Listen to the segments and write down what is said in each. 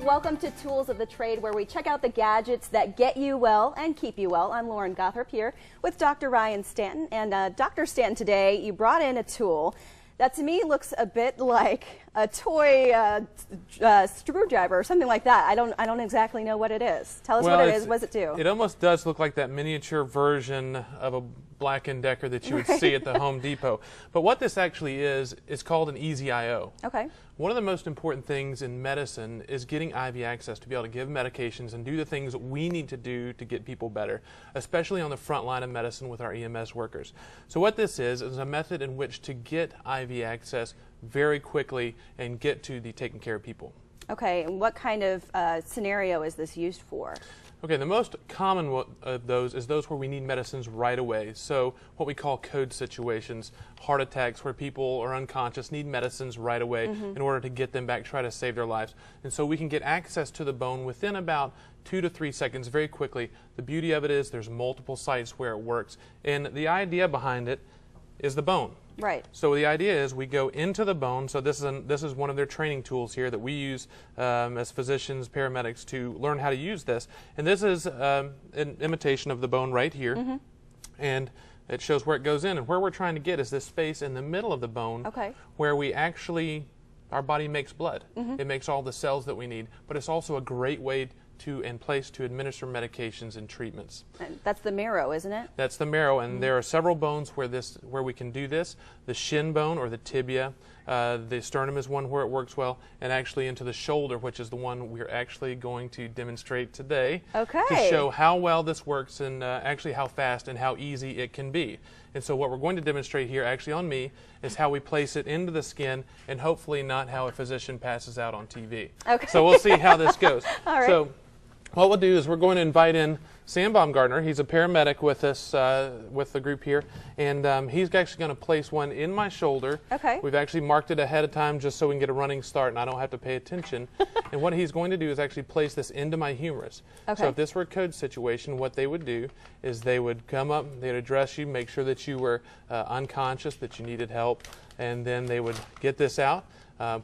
Welcome to Tools of the Trade, where we check out the gadgets that get you well and keep you well. I'm Lauren Gotthard here with Dr. Ryan Stanton. And Dr. Stanton, today you brought in a tool that to me looks a bit like a toy screwdriver or something like that. I don't exactly know what it is. Tell us what it is. What does it do? It almost does look like that miniature version of a Black & Decker that you would see at the Home Depot. But what this actually is called an EZ-IO. Okay. One of the most important things in medicine is getting IV access to be able to give medications and do the things we need to do to get people better, especially on the front line of medicine with our EMS workers. So what this is a method in which to get IV access very quickly and get to the taking care of people. Okay, and what kind of scenario is this used for? Okay, the most common of those is those where we need medicines right away. So what we call code situations, heart attacks where people are unconscious, need medicines right away in order to get them back, try to save their lives. And so we can get access to the bone within about 2 to 3 seconds very quickly. The beauty of it is there's multiple sites where it works. And the idea behind it is the bone. Right. So the idea is we go into the bone. So this is one of their training tools here that we use as physicians, paramedics to learn how to use this. And this is an imitation of the bone right here. And it shows where it goes in. And where we're trying to get is this space in the middle of the bone where we actually, our body makes blood. It makes all the cells that we need. But it's also a great way and place to administer medications and treatments. And that's the marrow, isn't it? That's the marrow, and there are several bones where we can do this. The shin bone or the tibia, the sternum is one where it works well, and actually into the shoulder, which is the one we're actually going to demonstrate today to show how well this works and actually how fast and how easy it can be. And so what we're going to demonstrate here actually on me is how we place it into the skin and hopefully not how a physician passes out on TV. Okay. So we'll see how this goes. All right. So what we'll do is we're going to invite in Sam Baumgartner. He's a paramedic with us, with the group here, and he's actually going to place one in my shoulder. Okay. We've actually marked it ahead of time just so we can get a running start and I don't have to pay attention. And what he's going to do is actually place this into my humerus. Okay. So if this were a code situation, what they would do is they would come up, they'd address you, make sure that you were unconscious, that you needed help, and then they would get this out,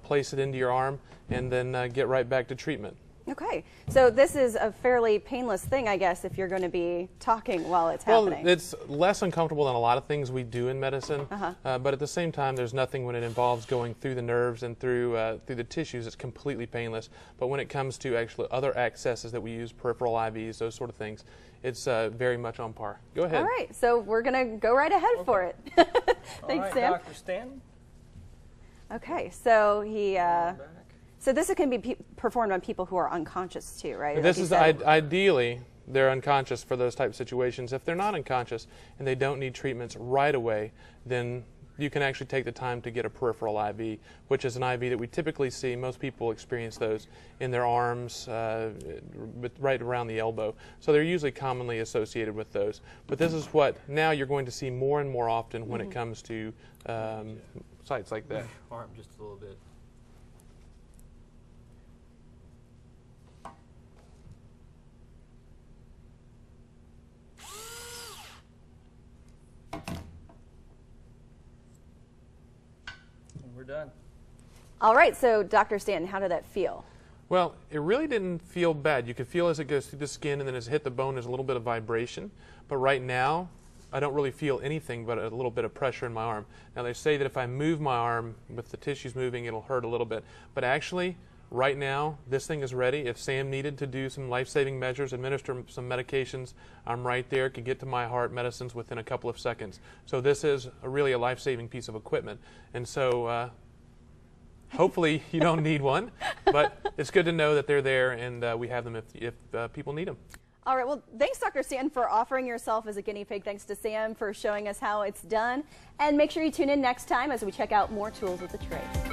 place it into your arm, and then get right back to treatment. Okay, so this is a fairly painless thing, I guess, if you're going to be talking while it's happening. Well, it's less uncomfortable than a lot of things we do in medicine, but at the same time, there's nothing when it involves going through the nerves and through the tissues. It's completely painless. But when it comes to actually other accesses that we use, peripheral IVs, those sort of things, it's very much on par. Go ahead. All right, so we're going to go right ahead for it. Thanks, Sam. Dr. Stanton. Okay, so so this can be performed on people who are unconscious too, right? This is ideally they're unconscious for those type of situations. If they're not unconscious and they don't need treatments right away, then you can actually take the time to get a peripheral IV, which is an IV that we typically see. Most people experience those in their arms, right around the elbow. So they're usually commonly associated with those. But this is what now you're going to see more and more often when it comes to sites like that. Arm just a little bit. We're done. All right, so Dr. Stanton, how did that feel? Well, it really didn't feel bad. You could feel as it goes through the skin and then as it hit the bone, there's a little bit of vibration. But right now, I don't really feel anything but a little bit of pressure in my arm. Now, they say that if I move my arm with the tissues moving, it'll hurt a little bit. But actually, right now, this thing is ready. If Sam needed to do some life-saving measures, administer some medications, I'm right there, can get to my heart medicines within a couple of seconds. So this is really a life-saving piece of equipment. And so hopefully you don't need one, but it's good to know that they're there and we have them if people need them. All right, well, thanks, Dr. Stanton, for offering yourself as a guinea pig. Thanks to Sam for showing us how it's done. And make sure you tune in next time as we check out more tools of the trade.